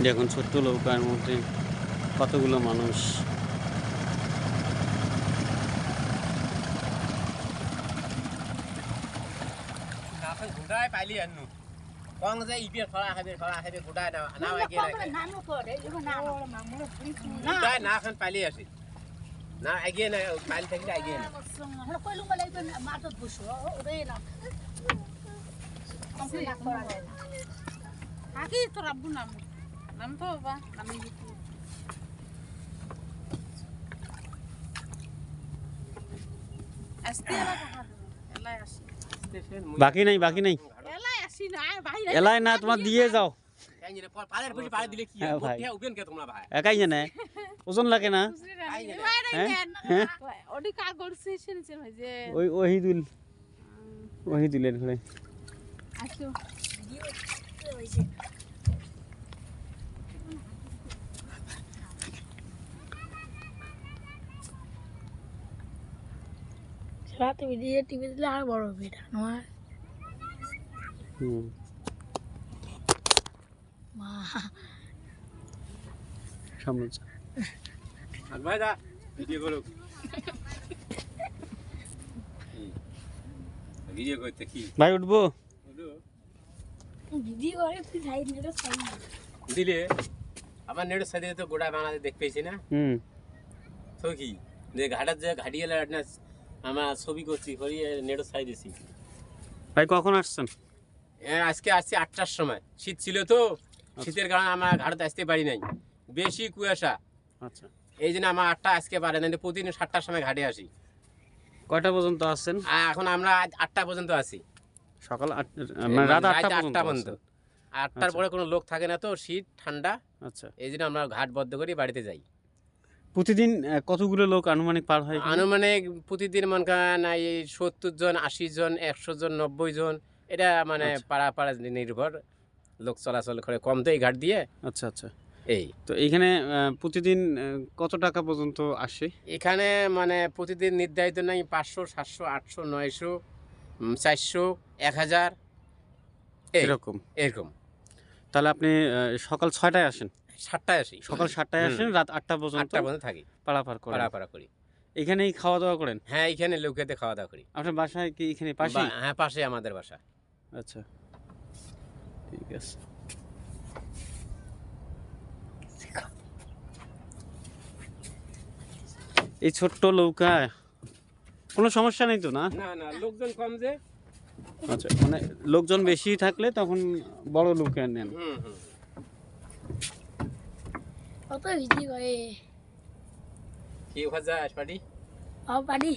দেখুন ছোট্ট নৌকার মধ্যে কতগুলো মানুষ। বাকি নাই বাকি নাই এলাই না তোমার দিয়ে যাও একাই জানে ওজন লাগে না ওই ওহিদুলের ঘরে রাতে ভিডিও টিভি দিলে আর বড় ভিডিও নয় মা সামনে ভাই দা ভিডিও করো ভিডিও করতে কি ভাই উঠবো ভিডিও করে তুই সাইড নেড়ে সাইড দিলে আমার নেড়ে সাইডে তো গোটা বাংলাদেশ দেখ পেয়েছি না তো কি যে ঘাটার যে ঘাটিয়ে না আমরা ছবি করছি করিয়ে নেড়ে সাইড দিছি ভাই কখন আসছেন আজকে আসছি 8টার সময় শীত ছিল তো শীতের কারণে আমরা ঘাটে আসতে পারি নাই বেশি কুয়াশা আচ্ছা এই জন্য আমার 8টা আজকে পারে না প্রতিদিন 7টার সময় ঘাটে আসি কয়টা পর্যন্ত আসছেন এখন আমরা 8টা পর্যন্ত আসি সকাল মানে রাত 8টা পর্যন্ত 8টার পরে কোনো লোক থাকে না তো শীত ঠান্ডা আচ্ছা এই জন্য আমরা ঘাট বদ্ধ করে বাড়িতে যাই প্রতিদিন কতগুলো লোক আনুমানিক পার হয় আনুমানিক প্রতিদিন মনে করেন এই 70 জন 80 জন 100 জন 90 জন এটা মানে পাড়া পাড়া নির্ভর লোক চলাচল করে কম তো এই ঘাট দিয়ে আচ্ছা আচ্ছা এই তো এইখানে প্রতিদিন কত টাকা পর্যন্ত আসে এখানে মানে প্রতিদিন নির্ধারিত নাই 500 700 800 900 400 1000 এরকম এরকম তাহলে আপনি সকাল 6টায় আসেন 7টায় আসি সকাল 7টায় আসেন রাত 8টা পর্যন্ত থাকি পারাপার করেন পারাপারা করি এখানেই খাওয়া দাওয়া করেন হ্যাঁ এখানে লোকেতে খাওয়া দাওয়া করি আপনার বাসায় কি এখানে পাশে হ্যাঁ পাশে আমাদের বাসা আচ্ছা ঠিক আছে এই ছোট্ট নৌকা কোনো সমস্যা নেই তো না না না লোকজন কম যে আচ্ছা মানে লোকজন বেশি থাকলে তখন বড় নৌকা নেন কত ভিডিও করে কি ভাজা পাটি পারি